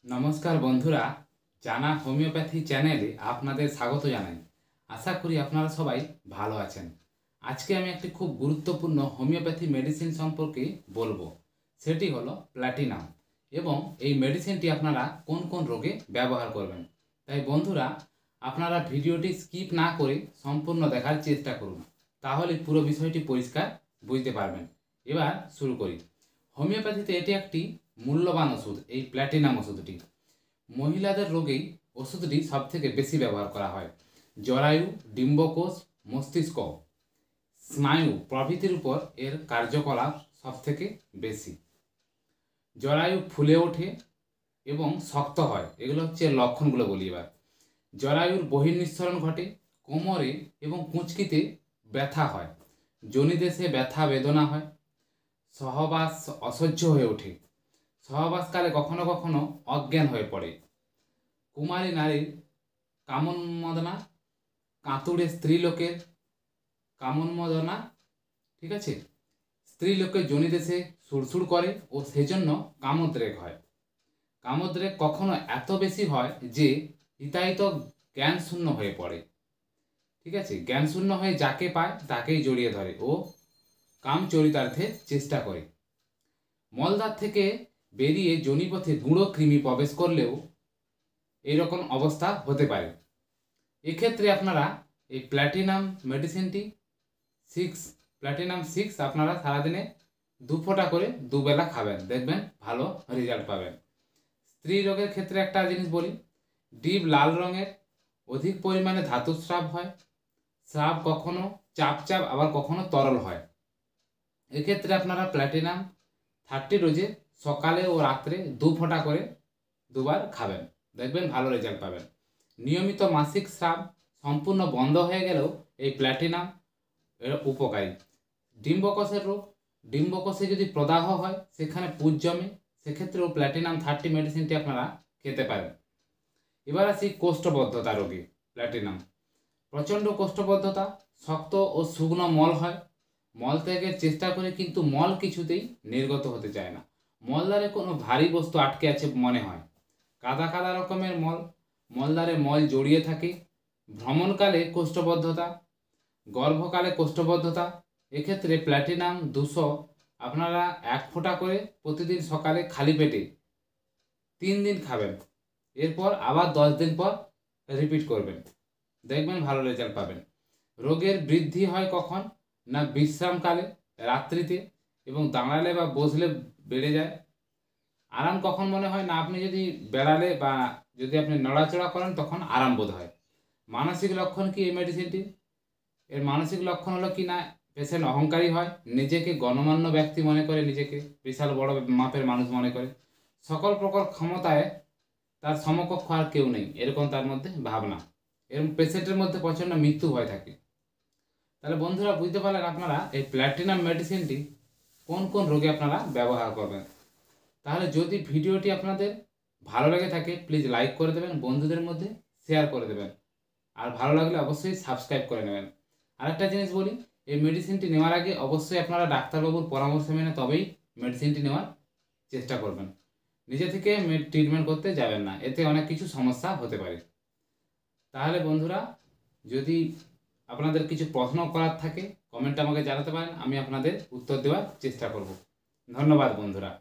নমস্কার বন্ধুরা, জানা হোমিওপ্যাথি চ্যানেলে আপনাদের স্বাগত জানাই। আশা করি আপনারা সবাই ভালো আছেন। আজকে আমি একটি খুব গুরুত্বপূর্ণ হোমিওপ্যাথি মেডিসিন সম্পর্কে বলবো। সেটি হলো প্ল্যাটিনাম, এবং এই মেডিসিনটি আপনারা কোন কোন রোগে ব্যবহার করবেন। তাই বন্ধুরা, আপনারা ভিডিওটি স্কিপ না করে সম্পূর্ণ দেখার চেষ্টা করুন, তাহলে পুরো বিষয়টি পরিষ্কার বুঝতে পারবেন। এবার শুরু করি। হোমিওপ্যাথিতে এটি একটি মূল্যবান ওষুধ। এই প্ল্যাটিনাম ওষুধটি মহিলাদের রোগেই ওষুধটি সবথেকে বেশি ব্যবহার করা হয়। জরায়ু, ডিম্বকোষ, মস্তিষ্ক, স্নায়ু প্রভৃতির উপর এর কার্যকলাপ সবথেকে বেশি। জরায়ু ফুলে ওঠে এবং শক্ত হয়, এগুলো হচ্ছে লক্ষণগুলো বলি। এবার জরায়ুর বহির্নিঃসরণ ঘটে, কোমরে এবং কুঁচকিতে ব্যথা হয়, যোনিদেশে ব্যথা বেদনা হয়, সহবাস অসহ্য হয়ে ওঠে, সহবাসকালে কখনো কখনো অজ্ঞান হয়ে পড়ে, কুমারী নারীর কামোন্মোদনা, কাতুড়ে স্ত্রীলোকের কামোন্মোদনা, ঠিক আছে, স্ত্রীলোকের যোনিদেশে সুড়সুড় করে ও সেজন্য কামোদ্রেক হয়। কামোদ্রেক কখনো এত বেশি হয় যে হিতাহিত জ্ঞানশূন্য হয়ে পড়ে, ঠিক আছে, জ্ঞানশূন্য হয়ে যাকে পায় তাকেই জড়িয়ে ধরে ও কামচরিতার্থের চেষ্টা করে। মলদ্বার থেকে বেরিয়ে যোনিপথে গুঁড়ো কৃমি প্রবেশ করলেও এইরকম অবস্থা হতে পারে। এক্ষেত্রে আপনারা এই প্ল্যাটিনাম মেডিসিনটি প্ল্যাটিনাম 6 আপনারা সারাদিনে 2 ফোঁটা করে দুবেলা খাবেন, দেখবেন ভালো রেজাল্ট পাবেন। স্ত্রী রোগের ক্ষেত্রে একটা জিনিস বলি, ডিপ লাল রঙের অধিক পরিমাণে ধাতুস্রাব হয়, স্রাব কখনো চাপ আবার কখনো তরল হয়। এক্ষেত্রে আপনারা প্ল্যাটিনাম 30 ডোজে সকালে ও রাত্রে 2 ফোঁটা করে দুবার খাবেন, দেখবেন ভালো রেজাল্ট পাবেন। নিয়মিত মাসিক স্রাব সম্পূর্ণ বন্ধ হয়ে গেলেও এই প্ল্যাটিনাম এর উপকারী। ডিম্বকোষের রোগ, ডিম্বকোষে যদি প্রদাহ হয়, সেখানে পুজ জমে, সেক্ষেত্রেও প্ল্যাটিনাম 30 মেডিসিনটি আপনারা খেতে পারেন। এবার আসি কোষ্ঠবদ্ধতা রোগে। প্ল্যাটিনাম প্রচণ্ড কোষ্ঠবদ্ধতা, শক্ত ও শুকনো মল হয়, মল ত্যাগের চেষ্টা করে কিন্তু মল কিছুতেই নির্গত হতে চায় না, মলদ্বারে কোনো ভারী বস্তু আটকে আছে মনে হয়, কাদা কাদা রকমের মলদ্বারে মল জড়িয়ে থাকে, ভ্রমণকালে কোষ্ঠবদ্ধতা, গর্ভকালে কোষ্ঠবদ্ধতা। এক্ষেত্রে প্ল্যাটিনাম 200 আপনারা 1 ফোঁটা করে প্রতিদিন সকালে খালি পেটে 3 দিন খাবেন, এরপর আবার 10 দিন পর রিপিট করবেন, দেখবেন ভালো রেজাল্ট পাবেন। রোগের বৃদ্ধি হয় কখন না বিশ্রামকালে, রাত্রিতে, এবং দাঁড়ালে বা বসলে বেড়ে যায়। আরাম কখন মনে হয় না, আপনি যদি বেড়ালে বা যদি আপনি নড়াচড়া করেন তখন আরাম বোধ হয়। মানসিক লক্ষণ কি এই মেডিসিনটি? এর মানসিক লক্ষণ হলো কি না, পেশেন্ট অহংকারী হয়, নিজেকে গণ্যমান্য ব্যক্তি মনে করে, নিজেকে বিশাল বড় মাপের মানুষ মনে করে, সকল প্রকার ক্ষমতায় তার সমকক্ষ আর কেউ নেই, এরকম তার মধ্যে ভাবনা। এরকম পেশেন্টের মধ্যে প্রচণ্ড মৃত্যু ভয় থাকে। তাহলে বন্ধুরা, বুঝতে পারলেন আপনারা এই প্ল্যাটিনাম মেডিসিনটি কোন কোন রোগে আপনারা ব্যবহার করবেন। তাহলে যদি ভিডিওটি আপনাদের ভালো লেগে থাকে, প্লিজ লাইক করে দেবেন, বন্ধুদের মধ্যে শেয়ার করে দেবেন, আর ভালো লাগলে অবশ্যই সাবস্ক্রাইব করে নেবেন। আরেকটা জিনিস বলি, এই মেডিসিনটি নেওয়ার আগে অবশ্যই আপনারা ডাক্তারবাবুর পরামর্শ মেনে তবেই মেডিসিনটি নেওয়ার চেষ্টা করবেন। নিজে থেকে ট্রিটমেন্ট করতে যাবেন না, এতে অনেক কিছু সমস্যা হতে পারে। তাহলে বন্ধুরা, যদি আপনাদের কিছু প্রশ্ন করার থাকে কমেন্টে আমাকে জানাতে পারেন, আমি আপনাদের উত্তর দেওয়ার চেষ্টা করব। ধন্যবাদ বন্ধুরা।